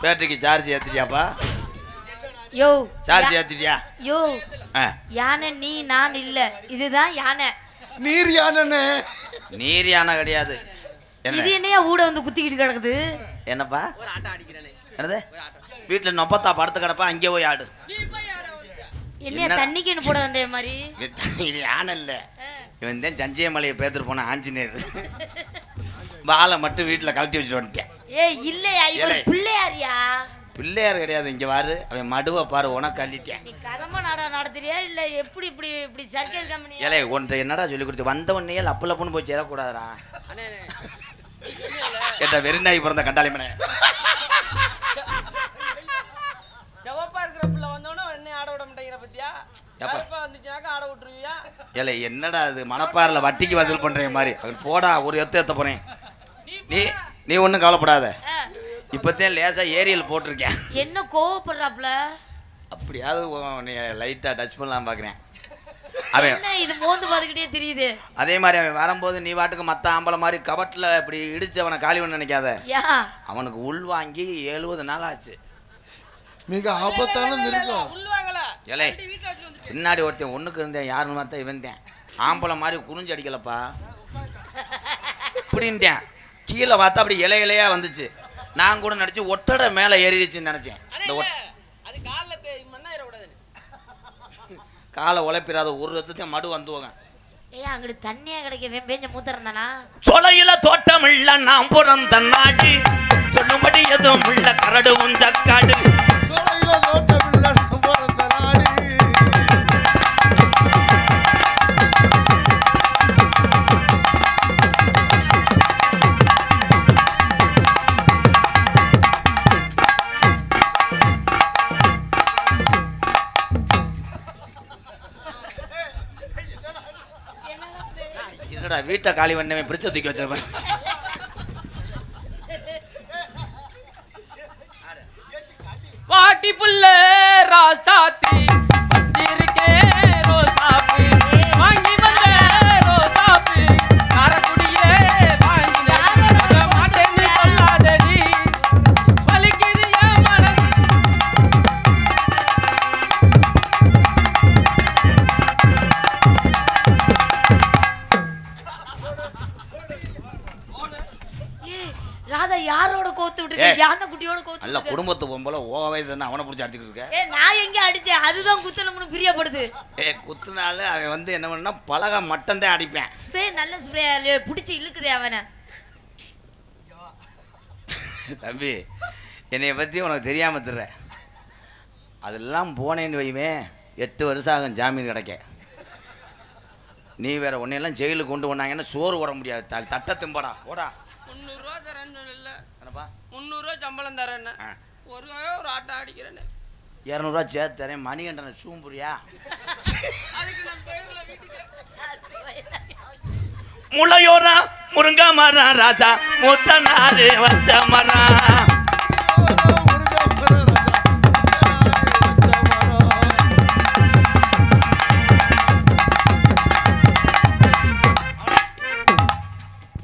பேட்டரிக்கு சார்ஜ் ஏத்துறியாப்பா? யோ சார்ஜ் ஏத்துறியா? யோ யானை நீ நான் இல்ல, இதுதான் யானை. நீர் யானை. நீர் யானை கிடையாது. இது என்னையா ஊட வந்து குத்திக்கிட்டு கிடக்குது? என்னப்பா ஒரு ஆட்டம் அடிக்கிறேனே? என்னது? வீட்டுல நொப்பத்தா படுத்து கிடப்பா, அங்கே போய் ஆடு. என்னையா தண்ணிக்கு போட வந்த மாதிரி? இது யானை இல்ல, இவன் தான் சஞ்சயமலையை பேத்துட்டு போன ஆஞ்சநேயர். வாழை மட்டும் வீட்டுல கழட்டி வச்சுட்டு வந்துட்டேன். ஏய் இல்லையா, இவர் பிள்ளையாரியா? பிள்ளையார் கிடையாது, இங்க வாரு. அவன் மடுவை பாரு, உனக்கு அள்ளிட்டேன். நீ கதமா நாடகம் நடத்துறியா இல்ல எப்படி? இப்படி இப்படி சர்க்கஸ் கம்பெனி ஏலே உன்ட்ட என்னடா சொல்லி கொடுத்து வந்த உடனே லப்பு லப்புன்னு போய் சேரக்கூடாதுடா. கேட்டா வெறிநாய் பிறந்த கண்டாளி மனே. செவப்பா இருக்கிற புள்ள வந்தோனே என்ன ஆட விட மாட்டேங்கிற பத்தியா? கருப்பா வந்துச்சாக்க ஆட விட்டுருவியா? ஏலே என்னடா அது மணப்பாறைல வட்டிக்கு வசூல் பண்ற மாதிரி. அவன் போடா, ஒரு எத்த போறேன். நீ ஒன்றும் கவலைப்படாத. இப்போத்தான் லேசா ஏரியல் போட்டிருக்கேன். என்ன கோவப்படுறாப்ல? அப்படியாவது லைட்டா டச் பண்ணலாம் பாக்குறேன். அவன் இது மோந்து பாத்துக்கிட்டே தெரியுது. அதே மாதிரி அவன் வரும்போது நீ வாட்டுக்கு மத்த ஆம்பளை மாதிரி கபட்ல இப்படி இடிச்சு அவனை காலி பண்ண நினைக்காத. அவனுக்கு உள் வாங்கி 70 நாள் ஆச்சு. மிக ஆபத்தான மிருகம். ஏலே பின்னாடி ஒருத்தன் ஒண்ணுக்கு இருந்தேன், யாருன்னு பார்த்தா இவன் தான். ஆம்பளை மாதிரி குறிஞ்சு அடிக்கலப்பா இப்படின்ட்டேன். கீழே பார்த்தா அப்படி இலை இலையா வந்துச்சு. நான் கூட நினைச்சு ஒட்டடை மேல ஏறிடுச்சுன்னு நினைச்சேன். காலை உழைப்பிடாத ஒரு ரத்தத்தையும் மடு வந்துவாங்க. ஏய் அங்கிட்டு தண்ணியா கிடைக்க வெம்பேஞ்ச மூத்தறந்தானா? சொலையில தோட்டம் இல்ல நான் பிறந்த நாடு, சொல்லும்படி எதுவும் உள்ள கரடு உஞ்சக்காடு. சொலையில தோட்டம் இல்ல நான் பிறந்த நாடு. வீட்டை காலி பண்ணவன் பிரிச்ச தூக்கி வச்சிருப்பேன். வாட்டி புள்ள ராசாத்தி வந்திருக்கே ரோசாப்பி வாங்கி வந்த ரோசாப்பி காரக்குடியே வாங்கினே அத மாட்டேன்னு சொல்லாதடி வலிக்குது என் மனசு. ராதா யாரோட கோத்து விட்டுருக்க? யானை குட்டியோட கோத்து. நல்ல குடும்பத்து பொம்பளை ஓ வயசுன்னு அவனை பிடிச்சி அடிச்சுக்கிட்டு இருக்க. நான் எங்க அடிச்சேன்? அதுதான் குத்தணும்னு பிரியப்படுது. குத்துனால அவன் வந்து என்ன பண்ணா பலகா மட்டும் தான் அடிப்பேன். ஸ்ப்ரே நல்ல ஸ்ப்ரே பிடிச்சி இழுக்குதே அவனை. தம்பி என்னைய பத்தி உனக்கு தெரியாம தர்ற. அதெல்லாம் போனேன்னு வைவே 8 வருஷம் ஆகும் ஜாமீன் கிடைக்க. நீ வேற உன்னையெல்லாம் ஜெயிலுக்கு கொண்டு வந்தாங்கன்னா சோறு ஓட முடியாது. தட்ட திம்படா ஓடா. 300 ரூபா தரேன்னு இல்ல. என்னப்பா 300 ரூபா சம்பளம் தரேன்னு ஒரு ஆட்டம் அடிக்கிறேன்னு 200 ரூபா சேர்த்து தரேன். மணிகண்டன சூம்புரியா? முளையோரா முருங்கா மரம் ராசா முத்த நாறு வச்ச மரம்.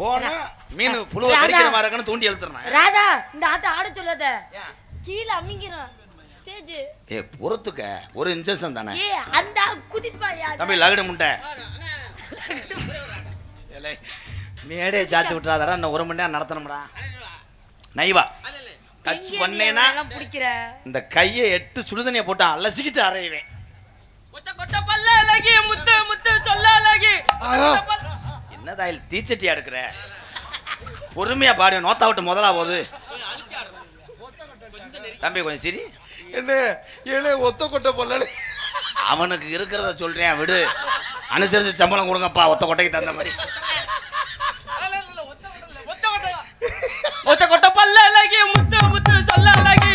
போனா மீன் புழுவ கடிக்கிற மாதிரி இருக்குன்னு தூண்டி எழுத்துறேன். ராதா இந்த ஆட்டம் ஆட சொல்லாத, கீழே அமிங்கிறோம் ஸ்டேஜ். பொறுத்துக்க ஒரு இன்ஜெக்ஷன் தானே. அந்த குதிப்பாயா தம்பி லகடு முண்டை மேடே சாச்சு விட்டுறாதடா. இன்னும் 1 மணி நேரம் நடத்தணும்டா. நைவா டச் பண்ணேனா இந்த கையை 8 சுடுதண்ணியை போட்டு அலசிக்கிட்டு அரைவேன். என்ன தாயில் தீச்சட்டியா எடுக்கிற? பொறுமையா பாடு. நோத்தா விட்டு முதலா போகுது. தம்பி கொஞ்சம் சரி. என்ன ஏழே ஒத்த கொட்டை போல அவனுக்கு இருக்கிறத சொல்றேன் விடு. அனுசரிச்சு சம்பளம் கொடுங்கப்பா. ஒத்த கொட்டைக்கு தகுந்த மாதிரி. ஒத்த கொட்டை பல்ல அழகி முத்து முத்து சொல்ல அழகி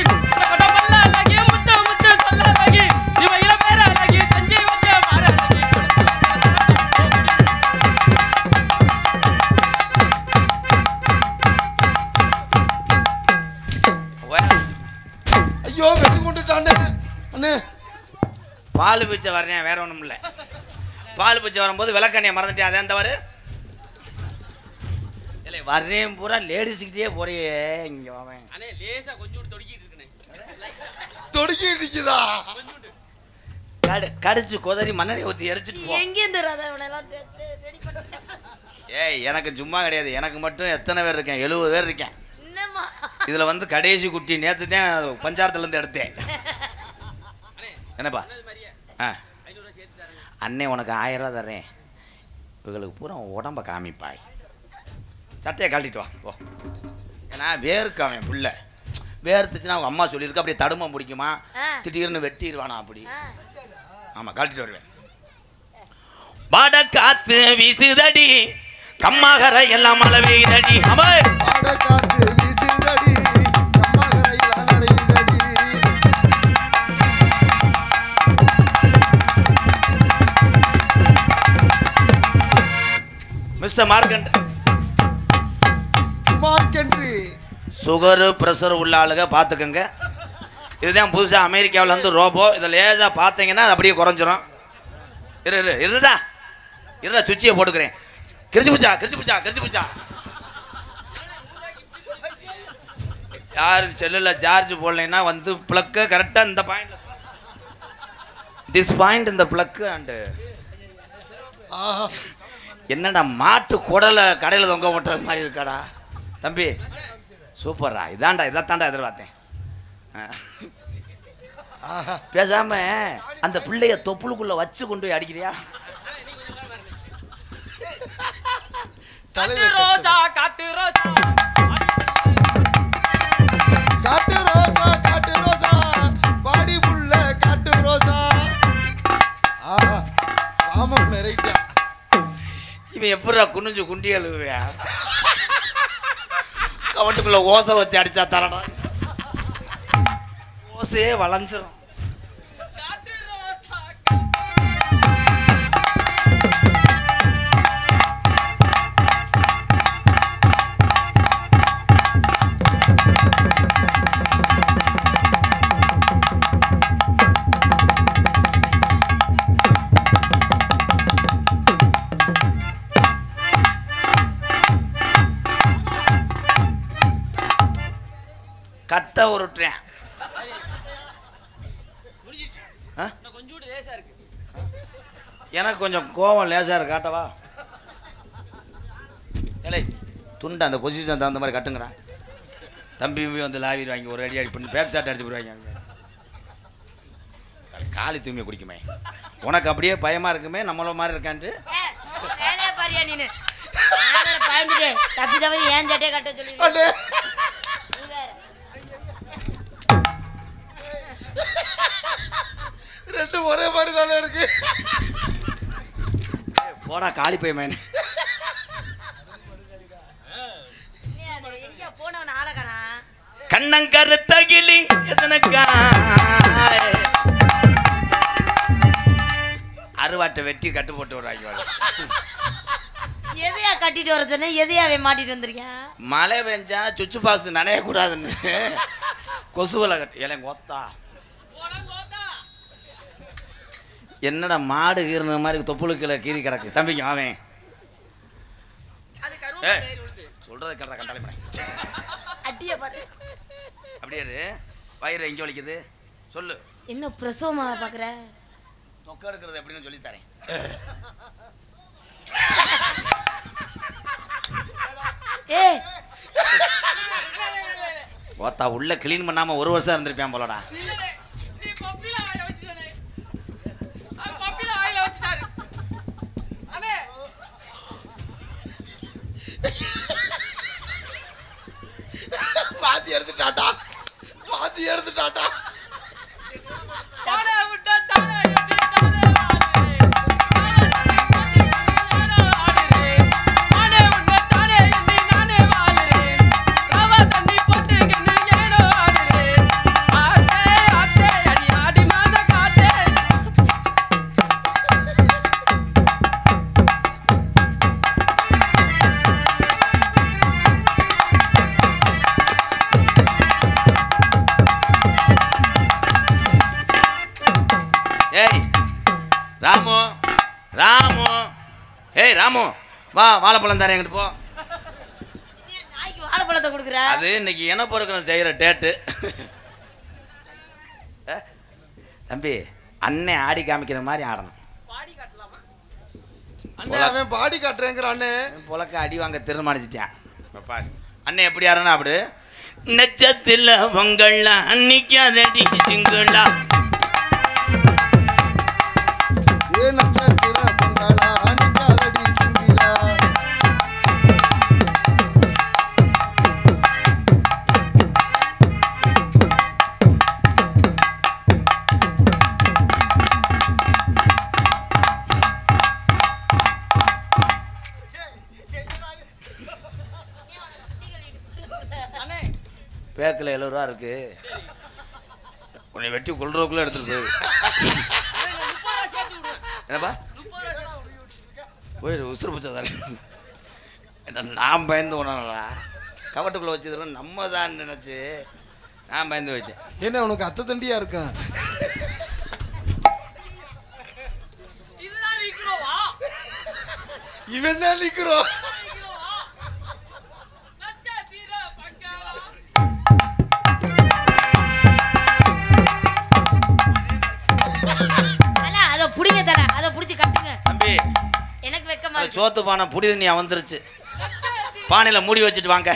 கொட்டை பல்ல அழகி முத்து முத்து சொல்ல அழகி இவையில பேர அழகி தஞ்சி வச்ச மாற அழகி. ஐயோ வெட்டி கொண்டுட்டானே அண்ணே. பால் பிச்சை வரேன் வேற ஒன்றும் இல்லை. பால் பிச்சை வரும்போது விளக்கண்ணையை மறந்துட்டேன். அதே அந்த வரு இல்லை வர்றேன் பூரா லேடிஸ்கிட்டே போறியே. இங்கே வாவேன் அண்ணே லேசா கொஞ்சம் தொடுக்கிட்டு இருக்கனே. தொடுக்கி நிக்குதா கடிச்சு கொதறி மண்ணெண்ணை ஊற்றி எரிச்சிட்டு போ. எங்க இருந்து எல்லாம் ரெடி பண்ண ஏய் எனக்கு சும்மா கிடையாது, எனக்கு மட்டும் எத்தனை பேர் இருக்கேன்? 70 பேர் இருக்கேன். என்னம்மா இதில் வந்து கடைசி குட்டி நேற்று தான் பஞ்சாரத்துலேருந்து எடுத்தேன். என்னப்பா? ஆ அண்ணே உனக்கு 1000 ரூபா தர்றேன், இவங்களுக்கு பூரா உடம்ப காமிப்பாய். சட்டையை கழட்டிட்டு வா போ. ஏன்னா வேர்க்காவன் புள்ள வேர்த்துச்சுன்னா அவங்க அம்மா சொல்லியிருக்கு, அப்படியே தடுமை முடிக்குமா, திடீர்னு வெட்டிடுவானா அப்படி. ஆமாம் கழட்டிட்டு வருவேன். வட காத்து வீசுதடி கம்மாகரை எல்லாம் மழை பெய்யுதடி. வட காத்து வீசுதடி கம்மாகரையில் அலறுதடி. மிஸ்டர் மார்க்கெண்ட்ரி சுகரு ப்ரெஷர் உள்ள ஆளுங்க பார்த்துக்கோங்க. இதுதான் புதுசாக அமெரிக்காவில் வந்து ரோபோ. இதை லேசாக பார்த்தீங்கன்னா அது அப்படியே குறைஞ்சிரும். இருடா சுவிட்சியை போட்டுக்கிறேன். கிரிச்சு பிடிச்சா யார் செல்லில் சார்ஜ் போடலைன்னா வந்து ப்ளக்கு கரெக்டாக இந்த பாயிண்ட், திஸ் பாயிண்ட் இந்த ப்ளக்கு அண்டு. என்னடா மாட்டு குடலை கடையில் தொங்க போட்டுறது மாதிரி இருக்காடா தம்பி. சூப்பர்ரா, இதைத்தாண்டா எதிர்பார்த்தேன். பேசாம அந்த பிள்ளைய தொப்புளுக்குள்ள வச்சு கொண்டு போய் அடிக்கிறியா? காட்டு ரோசா காட்டு ரோசா காட்டு ரோசா காட்டு ரோசா பாடி புள்ள காட்டு ரோசா. ஆமாம் ரைட்டா. இவன் எப்படா குனிஞ்சு குண்டி எழுதுவியா? கவட்டுக்குள்ள ஓசை வச்சு அடிச்சா தரடா, ஓசையே வளைஞ்சிரும். கட்ட உருட்டுறேன். எனக்கு கொஞ்சம் கோவம் லேசாக இருக்கு, காட்டவா? ஏலே துண்டை அந்த பொசிஷன் தகுந்த மாதிரி கட்டுங்கிறா. தம்பி வந்து லாவி வாங்கி ஒரு அடி பண்ணி பேக் ஷாட் அடிச்சு போடுவாங்க. காலி தூய்மையை குடிக்குமே. உனக்கு அப்படியே பயமா இருக்குமே நம்மள மாதிரி இருக்கான்ட்டு. வேலையை பாரியா நீனு? பயந்துட்டே தப்பி தவறி ஏன் சட்டையை கட்ட சொல்லி ரெண்டு ஒரே மாதிரி தானே இருக்கு. போடா காலி பையன். போனவன் ஆளக்கணா கண்ணங்கருத்தகிலி அருவாட்டை வெட்டி கட்டு போட்டு விடுறாங்க. எதையா கட்டிட்டு வர சொன்ன? எதையாவே மாட்டிட்டு வந்திருக்கேன்? மழை பெஞ்சா சுச்சு பாசு நனையக்கூடாதுன்னு கொசுவலை கட்டி இலைங்க ஒத்தா. என்னடா மாடு கீறின மாதிரி தொப்புளுக்குள்ள கீறி கிடக்கு தம்பிங்க. அவன் சொல்றதை கேட்டா கண்டாலே அப்படியே வயிறு எங்க வலிக்குது சொல்லு. என்ன பிரசவமா பாக்குற? தொக்க எடுக்கிறது எப்படின்னு சொல்லி தரேன். ஓத்தா உள்ள கிளீன் பண்ணாம 1 வருஷம் இருந்திருப்பேன் போலடா. மாத்தி எடுத்துட்டாட்டா. ராமு ராமு ஏய் ராமு வா வாழைப்பழம் தரேன் எங்கிட்டு போ. நாய்க்கு வாழைப்பழத்தை கொடுக்குற? அது இன்னைக்கு என்ன பொறுக்கணும் செய்யற டேட்டு. தம்பி அண்ணன் ஆடி காமிக்கிற மாதிரி ஆடணும். அண்ணே அவன் பாடி காட்டுறேங்கிற அண்ணே புலக்க அடி வாங்க தீர்மானிச்சிட்டேன். பாரு அண்ணன் எப்படி ஆடணும் அப்படி நச்சத்தில் பொங்கல்லாம் அன்னிக்காதடி சிங்களா ஏ நட்சத்திர பொங்கலா அன்னிக்காதடி சிங்கிலா பேக்கில் 70 ரூபா இருக்கு. உன்னை வெட்டி கொள்றதுக்குள்ள எடுத்துட்டு என்னப்பா போய் உசுறு பிடிச்சதாரு. நான் பயந்து உணரா கவட்டுக்குள்ளே வச்சது நம்ம தான் நினச்சி நான் பயந்து வச்சேன். என்ன உனக்கு அத்தை தண்டியா இருக்கான்? இவன் தான் நிக்கிறோம். அதை புடிங்க தர, அதை புடிச்சு கட்டுங்க தம்பி. எனக்கு வெக்கமா சோத்து பானை புடி தண்ணியா வந்துருச்சு. பானையில் மூடி வச்சுட்டு வாங்க.